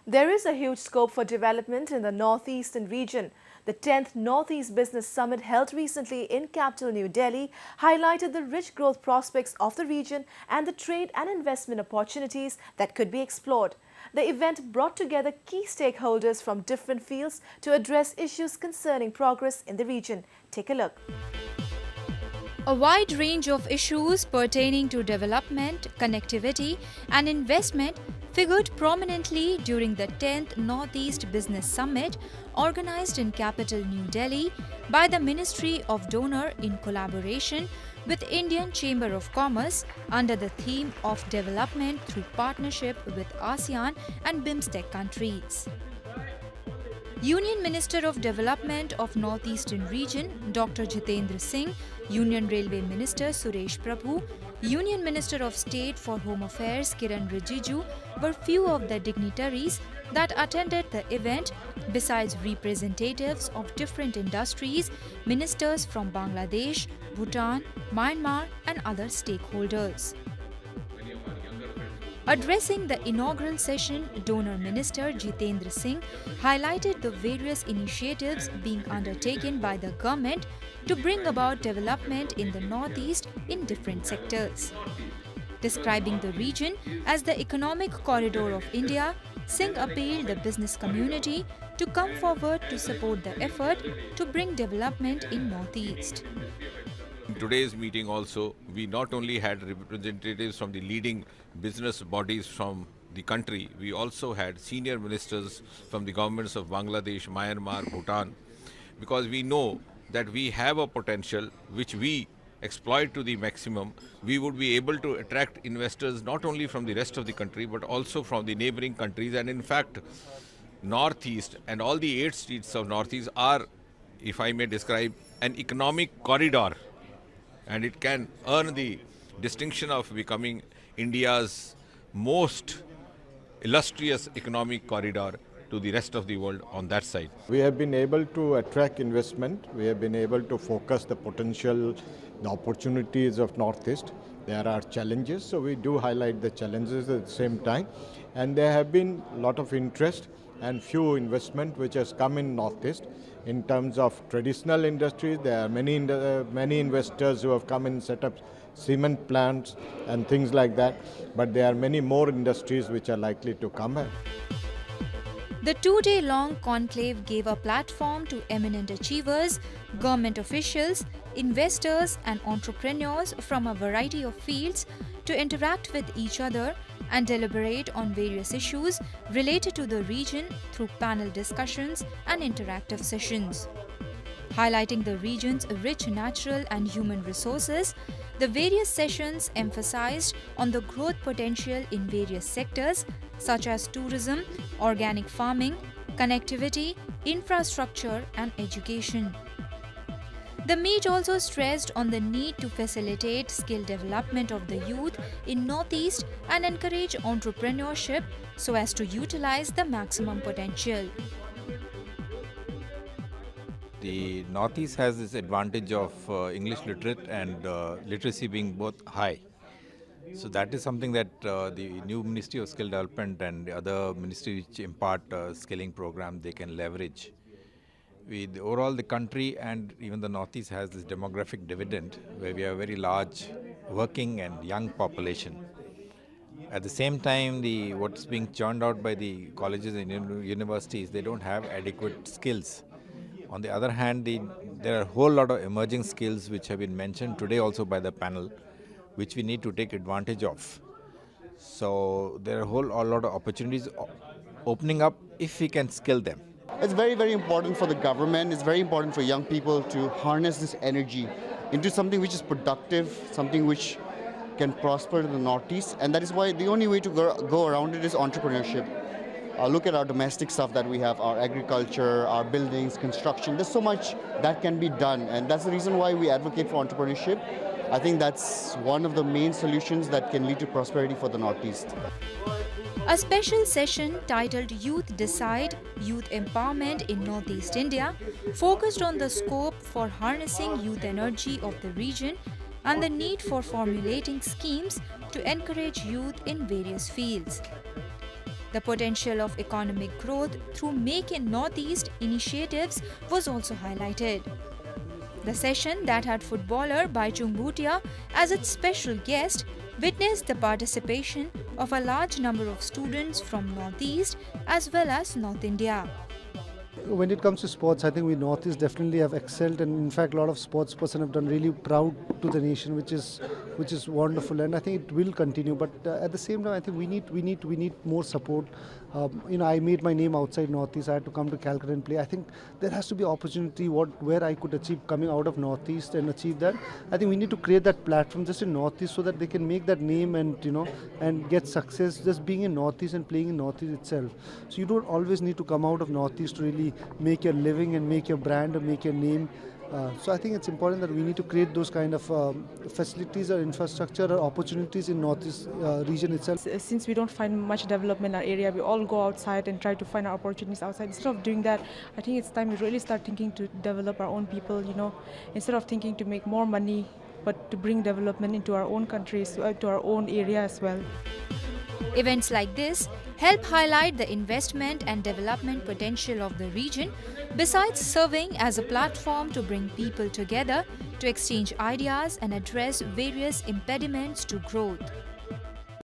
There is a huge scope for development in the northeastern region. The 10th Northeast Business Summit held recently in capital New Delhi highlighted the rich growth prospects of the region and the trade and investment opportunities that could be explored. The event brought together key stakeholders from different fields to address issues concerning progress in the region. Take a look. A wide range of issues pertaining to development, connectivity and investment figured prominently during the 10th Northeast Business Summit organized in capital New Delhi by the Ministry of Donor in collaboration with Indian Chamber of Commerce under the theme of development through partnership with ASEAN and BIMSTEC countries. Union Minister of Development of Northeastern Region Dr. Jitendra Singh, Union Railway Minister Suresh Prabhu, Union Minister of State for Home Affairs Kiran Rijiju were few of the dignitaries that attended the event, besides representatives of different industries, ministers from Bangladesh, Bhutan, Myanmar and other stakeholders. Addressing the inaugural session, Donor Minister Jitendra Singh highlighted the various initiatives being undertaken by the government to bring about development in the Northeast in different sectors. Describing the region as the economic corridor of India, Singh appealed the business community to come forward to support the effort to bring development in Northeast. In today's meeting also, we not only had representatives from the leading business bodies from the country, we also had senior ministers from the governments of Bangladesh, Myanmar, Bhutan, because we know that we have a potential which we exploit to the maximum. We would be able to attract investors not only from the rest of the country but also from the neighboring countries, and in fact, Northeast and all the 8 states of Northeast are, if I may describe, an economic corridor. And it can earn the distinction of becoming India's most illustrious economic corridor to the rest of the world on that side. We have been able to attract investment. We have been able to focus the potential, the opportunities of Northeast. There are challenges, so we do highlight the challenges at the same time. And there have been a lot of interest and few investment which has come in Northeast. In terms of traditional industries, there are many investors who have come and set up cement plants and things like that. But there are many more industries which are likely to come. The 2-day-long conclave gave a platform to eminent achievers, government officials, investors and entrepreneurs from a variety of fields to interact with each other and deliberate on various issues related to the region through panel discussions and interactive sessions. Highlighting the region's rich natural and human resources, the various sessions emphasized on the growth potential in various sectors such as tourism, organic farming, connectivity, infrastructure and education. The meet also stressed on the need to facilitate skill development of the youth in Northeast and encourage entrepreneurship so as to utilize the maximum potential. The Northeast has this advantage of English literate and literacy being both high. So that is something that the new Ministry of Skill Development and the other ministries which impart skilling program, they can leverage. Overall, the country and even the Northeast has this demographic dividend where we have a very large working and young population. At the same time, what's being churned out by the colleges and universities, they don't have adequate skills. On the other hand, there are a whole lot of emerging skills which have been mentioned today also by the panel, which we need to take advantage of. So there are a whole lot of opportunities opening up if we can skill them. It's very, very important for the government, it's very important for young people to harness this energy into something which is productive, something which can prosper in the Northeast, and that is why the only way to go around it is entrepreneurship. Look at our domestic stuff that we have, our agriculture, our buildings, construction. There's so much that can be done, and that's the reason why we advocate for entrepreneurship. I think that's one of the main solutions that can lead to prosperity for the Northeast. A special session titled Youth Decide, Youth Empowerment in Northeast India focused on the scope for harnessing youth energy of the region and the need for formulating schemes to encourage youth in various fields. The potential of economic growth through Make in Northeast initiatives was also highlighted. The session, that had footballer Baichung Bhutia as its special guest, witnessed the participation of a large number of students from Northeast as well as North India. When it comes to sports, I think we Northeast definitely have excelled, and in fact a lot of sports person have done really proud to the nation, which is wonderful, and I think it will continue. But at the same time, I think we need more support. I made my name outside Northeast. I had to come to Calcutta and play. I think there has to be opportunity where I could achieve coming out of Northeast and achieve that. I think we need to create that platform just in Northeast so that they can make that name and get success just being in Northeast and playing in Northeast itself. So you don't always need to come out of Northeast to really make your living and make your brand or make your name. So I think it's important that we need to create those kind of facilities or infrastructure or opportunities in Northeast region itself. Since we don't find much development in our area, we all go outside and try to find our opportunities outside. Instead of doing that, I think it's time we really start thinking to develop our own people, instead of thinking to make more money, but to bring development into our own countries, to our own area as well. Events like this help highlight the investment and development potential of the region, besides serving as a platform to bring people together to exchange ideas and address various impediments to growth.